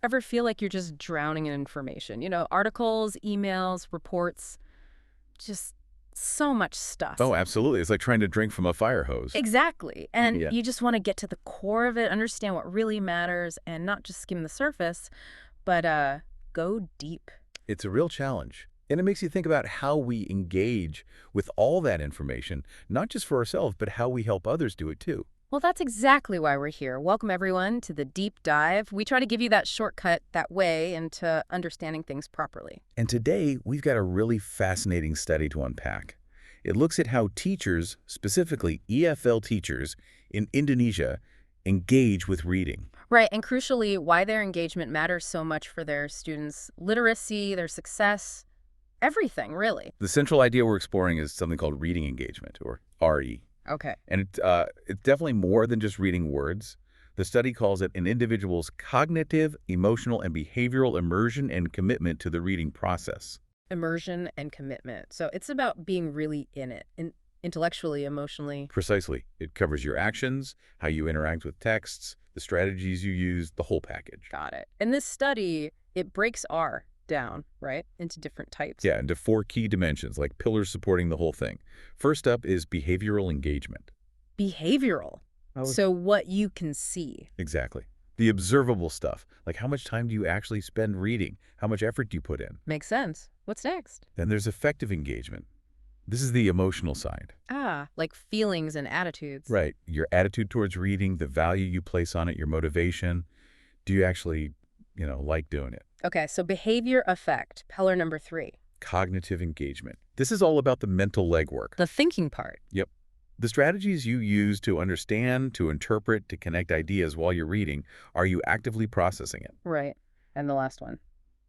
Ever feel like you're just drowning in information? Articles, emails, reports, just so much stuff. Oh, absolutely. It's like trying to drink from a fire hose. Exactly. And Yeah. you just want to get to the core of it, understand what really matters, and not just skim the surface, but go deep. It's a real challenge. And it makes you think about how we engage with all that information, not just for ourselves, but how we help others do it too. Well, that's exactly why we're here. Welcome, everyone, to the Deep Dive. We try to give you that shortcut, that way into understanding things properly. And today, we've got a really fascinating study to unpack. It looks at how teachers, specifically EFL teachers in Indonesia, engage with reading. Right, and crucially, why their engagement matters so much for their students' literacy, their success, everything, really. The central idea we're exploring is something called reading engagement, or RE. Okay. And it's definitely more than just reading words. The study calls it an individual's cognitive, emotional, and behavioral immersion and commitment to the reading process. Immersion and commitment. So it's about being really in it, intellectually, emotionally. Precisely. It covers your actions, how you interact with texts, the strategies you use, the whole package. Got it. In this study, it breaks R down, right, into different types. Yeah, into 4 key dimensions, like pillars supporting the whole thing. First up is behavioral engagement. Behavioral. So what you can see. Exactly. The observable stuff, like how much time do you actually spend reading? How much effort do you put in? Makes sense. What's next? Then there's affective engagement. This is the emotional side. Like feelings and attitudes. Right. Your attitude towards reading, the value you place on it, your motivation. Do you actually, like doing it? Okay, so behavior effect, pillar number 3. Cognitive engagement. This is all about the mental legwork. The thinking part. Yep. The strategies you use to understand, to interpret, to connect ideas while you're reading, are you actively processing it? Right. And the last one.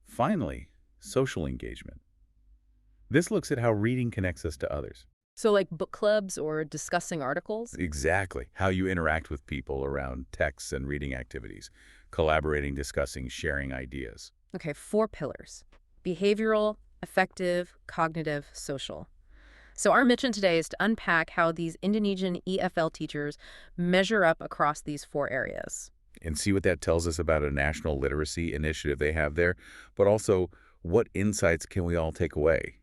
Finally, social engagement. This looks at how reading connects us to others. So like book clubs or discussing articles? Exactly. How you interact with people around texts and reading activities. Collaborating, discussing, sharing ideas. Okay, 4 pillars. Behavioral, affective, cognitive, social. So our mission today is to unpack how these Indonesian EFL teachers measure up across these 4 areas. And see what that tells us about a national literacy initiative they have there, but also what insights can we all take away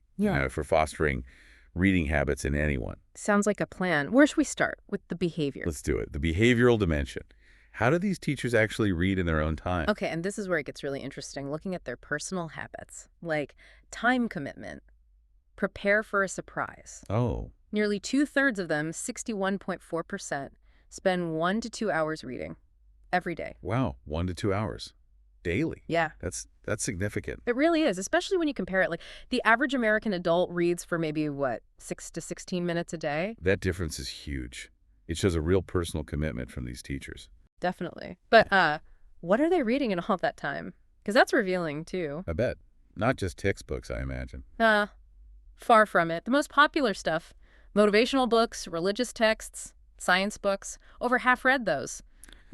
for fostering reading habits in anyone. Sounds like a plan. Where should we start? With the behavior. Let's do it. The behavioral dimension. How do these teachers actually read in their own time? Okay, and this is where it gets really interesting, looking at their personal habits, like time commitment, prepare for a surprise. Oh, Nearly 2/3 of them, 61.4%, spend 1 to 2 hours reading every day. wow. 1 to 2 hours daily. Yeah, That's significant. it really is, especially when you compare it. Like the average American adult reads for maybe, 6 to 16 minutes a day? That difference is huge. It shows a real personal commitment from these teachers. Definitely. But what are they reading in all of that time? Because that's revealing, too. I bet. Not just textbooks, I imagine. Far from it. The most popular stuff, motivational books, religious texts, science books, over half read those.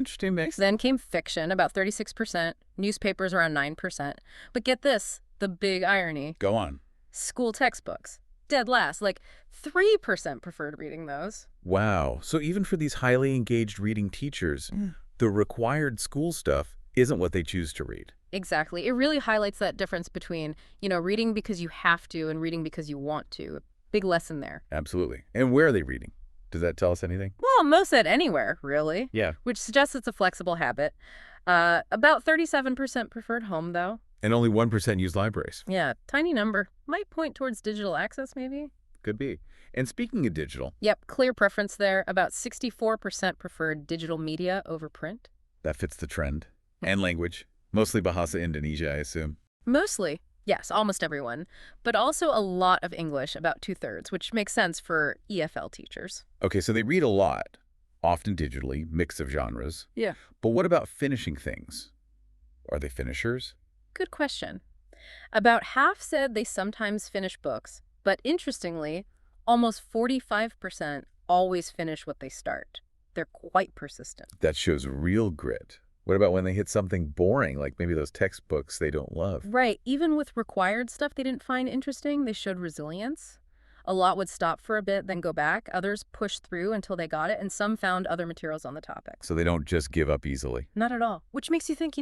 Interesting mix. Then came fiction, about 36%, newspapers around 9%. But get this, the big irony, Go on. school textbooks, dead last, like 3% preferred reading those. Wow. So even for these highly engaged reading teachers, the required school stuff isn't what they choose to read. Exactly. It really highlights that difference between, reading because you have to and reading because you want to. A big lesson there. Absolutely. And where are they reading? Does that tell us anything? Well, most said anywhere, really. Yeah. Which suggests it's a flexible habit. About 37% preferred home, though. And only 1% use libraries. Yeah, tiny number. Might point towards digital access, maybe? Could be. And speaking of digital, Yep, clear preference there. About 64% preferred digital media over print. that fits the trend. And language. Mostly Bahasa Indonesia, I assume. Mostly. Yes, almost everyone. But also a lot of English, about 2/3, which makes sense for EFL teachers. Okay, so they read a lot, often digitally, mix of genres. Yeah. But what about finishing things? Are they finishers? Good question. About half said they sometimes finish books, but interestingly, almost 45% always finish what they start. They're quite persistent. That shows real grit. What about when they hit something boring, like maybe those textbooks they don't love? Right. Even with required stuff they didn't find interesting, they showed resilience. A lot would stop for a bit, then go back. Others pushed through until they got it, and some found other materials on the topic. So they don't just give up easily. Not at all. Which makes you think,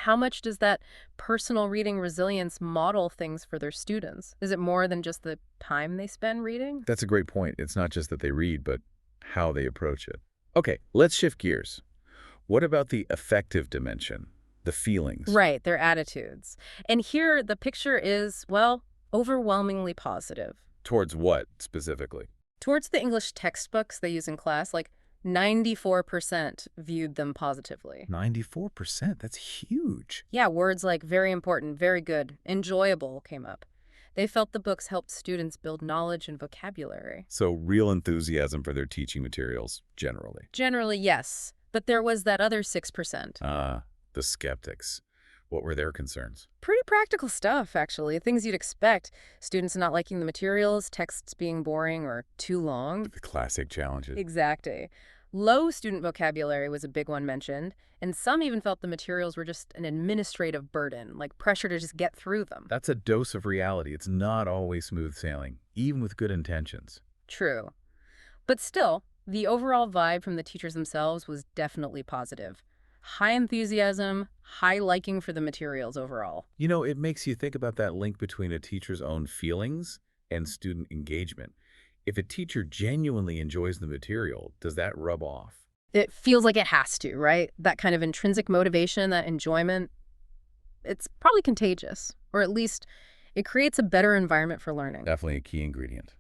how much does that personal reading resilience model things for their students? Is it more than just the time they spend reading? That's a great point. It's not just that they read, but how they approach it. Okay, let's shift gears. What about the affective dimension, the feelings? Right, their attitudes. And here the picture is, well, overwhelmingly positive. Towards what, specifically? Towards the English textbooks they use in class, like 94% viewed them positively. 94%? That's huge. Yeah, words like very important, very good, enjoyable came up. They felt the books helped students build knowledge and vocabulary. So real enthusiasm for their teaching materials, generally. Generally, yes. But there was that other 6%. The skeptics. What were their concerns? Pretty practical stuff, actually. Things you'd expect. Students not liking the materials, texts being boring or too long. The classic challenges. Exactly. Low student vocabulary was a big one mentioned, and some even felt the materials were just an administrative burden, like pressure to just get through them. That's a dose of reality. It's not always smooth sailing, even with good intentions. True. But still, the overall vibe from the teachers themselves was definitely positive. High enthusiasm, high liking for the materials overall. You know, it makes you think about that link between a teacher's own feelings and student engagement. If a teacher genuinely enjoys the material, does that rub off? It feels like it has to, right? That kind of intrinsic motivation, that enjoyment, it's probably contagious, or at least it creates a better environment for learning. Definitely a key ingredient.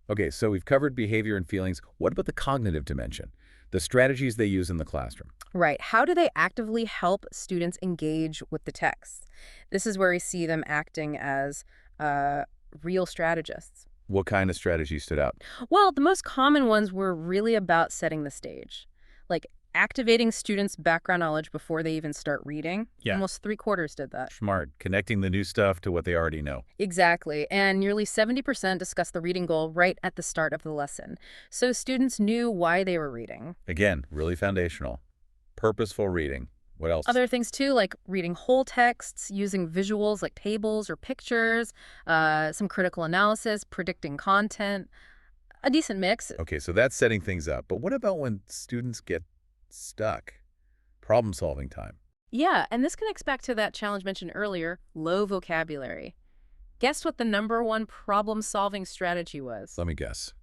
Okay, so we've covered behavior and feelings. What about the cognitive dimension? The strategies they use in the classroom. Right. How do they actively help students engage with the text? This is where we see them acting as real strategists. What kind of strategies stood out? Well, the most common ones were really about setting the stage, like activating students' background knowledge before they even start reading. Yeah. Almost 3/4 did that. Smart. Connecting the new stuff to what they already know. Exactly. And nearly 70% discussed the reading goal right at the start of the lesson. So students knew why they were reading. Again, really foundational. Purposeful reading. What else? Other things too, like reading whole texts, using visuals like tables or pictures, some critical analysis, predicting content, a decent mix. Okay, so that's setting things up. But what about when students get stuck? Problem-solving time. Yeah, and this connects back to that challenge mentioned earlier, low vocabulary. Guess what the #1 problem-solving strategy was? Let me guess.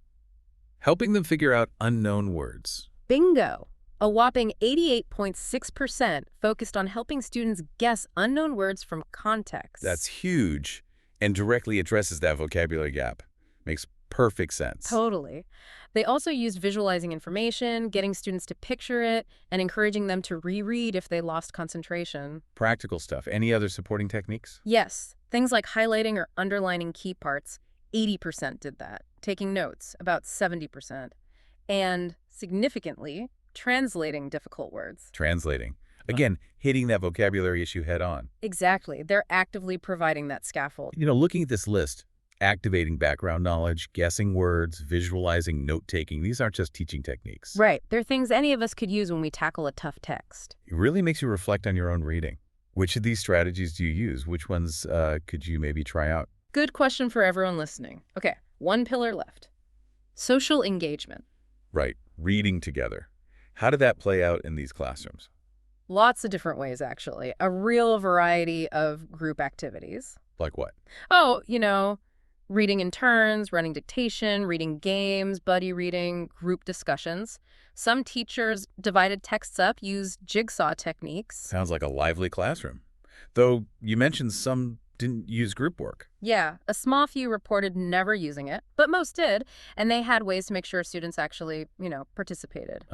Helping them figure out unknown words. Bingo! A whopping 88.6% focused on helping students guess unknown words from context. That's huge and directly addresses that vocabulary gap. Makes perfect sense. Totally. They also used visualizing information, getting students to picture it, and encouraging them to reread if they lost concentration. Practical stuff. Any other supporting techniques? Yes, things like highlighting or underlining key parts, 80% did that. Taking notes, about 70%. And significantly, translating difficult words. Translating. Again, hitting that vocabulary issue head on. Exactly. They're actively providing that scaffold. You know, looking at this list, activating background knowledge, guessing words, visualizing, note-taking, these aren't just teaching techniques. Right. They're things any of us could use when we tackle a tough text. It really makes you reflect on your own reading. Which of these strategies do you use? Which ones could you maybe try out? Good question for everyone listening. Okay, one pillar left. Social engagement. Right, reading together. How did that play out in these classrooms? Lots of different ways, actually. A real variety of group activities. Like what? Oh, reading in turns, running dictation, reading games, buddy reading, group discussions. Some teachers divided texts up, used jigsaw techniques. Sounds like a lively classroom. Though you mentioned some didn't use group work. Yeah, a small few reported never using it, but most did, and they had ways to make sure students actually, participated.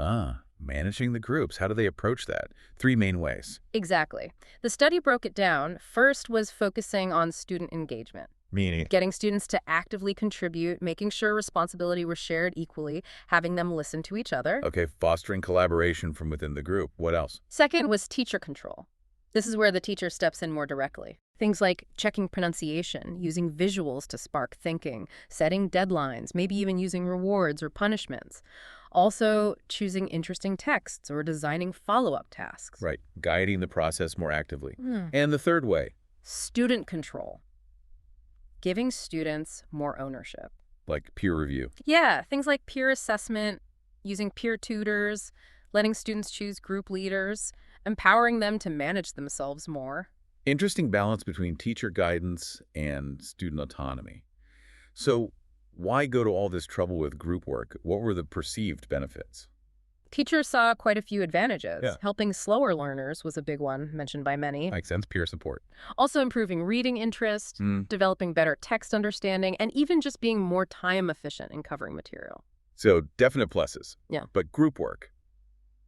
Managing the groups. How do they approach that? 3 main ways. Exactly. The study broke it down. First was focusing on student engagement. Meaning? Getting students to actively contribute, making sure responsibility was shared equally, having them listen to each other. Okay, fostering collaboration from within the group. What else? Second was teacher control. This is where the teacher steps in more directly. Things like checking pronunciation, using visuals to spark thinking, setting deadlines, maybe even using rewards or punishments. Also, choosing interesting texts or designing follow-up tasks. Right, guiding the process more actively. And the third way? Student control. Giving students more ownership. Like peer review. Yeah, things like peer assessment, using peer tutors, letting students choose group leaders. empowering them to manage themselves more. Interesting balance between teacher guidance and student autonomy. So why go to all this trouble with group work? What were the perceived benefits? Teachers saw quite a few advantages. Yeah. Helping slower learners was a big one, mentioned by many. Makes sense. Peer support. Also improving reading interest, developing better text understanding, and even just being more time efficient in covering material. So definite pluses. Yeah. But group work,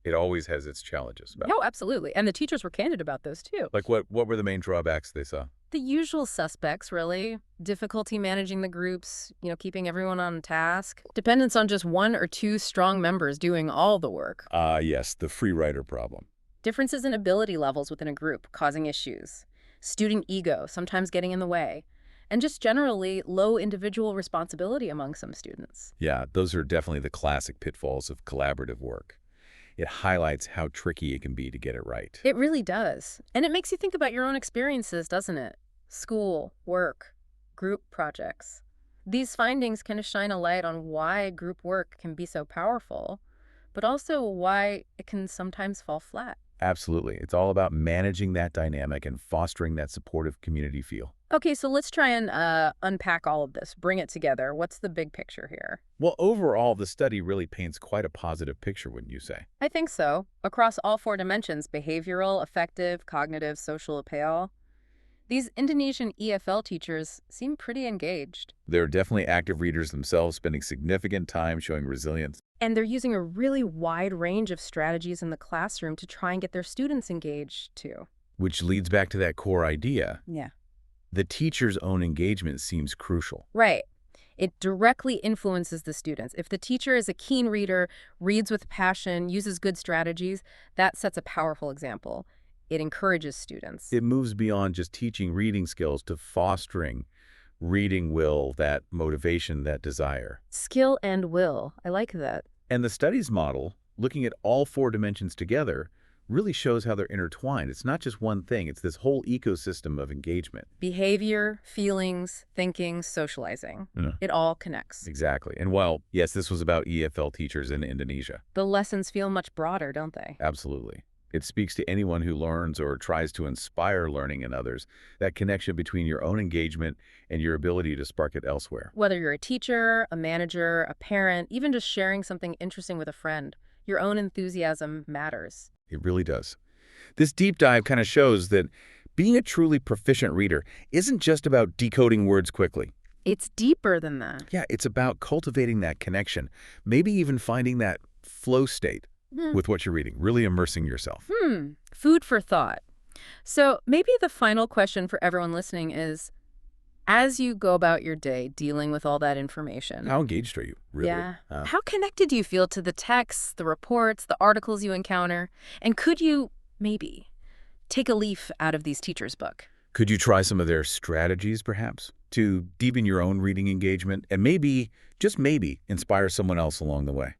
it always has its challenges. Oh, absolutely. And the teachers were candid about those too. Like what were the main drawbacks they saw? The usual suspects, really. Difficulty managing the groups, keeping everyone on task. Dependence on just one or two strong members doing all the work. Yes, the free rider problem. Differences in ability levels within a group causing issues. Student ego sometimes getting in the way. And just generally low individual responsibility among some students. Yeah, those are definitely the classic pitfalls of collaborative work. It highlights how tricky it can be to get it right. It really does. And it makes you think about your own experiences, doesn't it? School, work, group projects. These findings kind of shine a light on why group work can be so powerful, but also why it can sometimes fall flat. Absolutely. It's all about managing that dynamic and fostering that supportive community feel. Okay, so let's try and unpack all of this, bring it together. What's the big picture here? Well, overall, the study really paints quite a positive picture, wouldn't you say? I think so. Across all four dimensions, behavioral, affective, cognitive, social appeal, these Indonesian EFL teachers seem pretty engaged. They're definitely active readers themselves, spending significant time showing resilience. And they're using a really wide range of strategies in the classroom to try and get their students engaged, too. Which leads back to that core idea. Yeah. The teacher's own engagement seems crucial. Right. It directly influences the students. If the teacher is a keen reader, reads with passion, uses good strategies, that sets a powerful example. It encourages students. It moves beyond just teaching reading skills to fostering reading will, that motivation, that desire. Skill and will. I like that. And the studies model, looking at all four dimensions together, really shows how they're intertwined. It's not just one thing. It's this whole ecosystem of engagement. Behavior, feelings, thinking, socializing. Yeah. It all connects. Exactly. And while, yes, this was about EFL teachers in Indonesia. The lessons feel much broader, don't they? Absolutely. It speaks to anyone who learns or tries to inspire learning in others, that connection between your own engagement and your ability to spark it elsewhere. Whether you're a teacher, a manager, a parent, even just sharing something interesting with a friend, your own enthusiasm matters. It really does. This deep dive kind of shows that being a truly proficient reader isn't just about decoding words quickly. It's deeper than that. Yeah, it's about cultivating that connection, maybe even finding that flow state with what you're reading, really immersing yourself. Food for thought. So maybe the final question for everyone listening is, as you go about your day dealing with all that information. How engaged are you, really? Yeah. How connected do you feel to the texts, the reports, the articles you encounter? And could you, maybe, take a leaf out of these teachers' book? Could you try some of their strategies, perhaps, to deepen your own reading engagement and maybe, just maybe, inspire someone else along the way?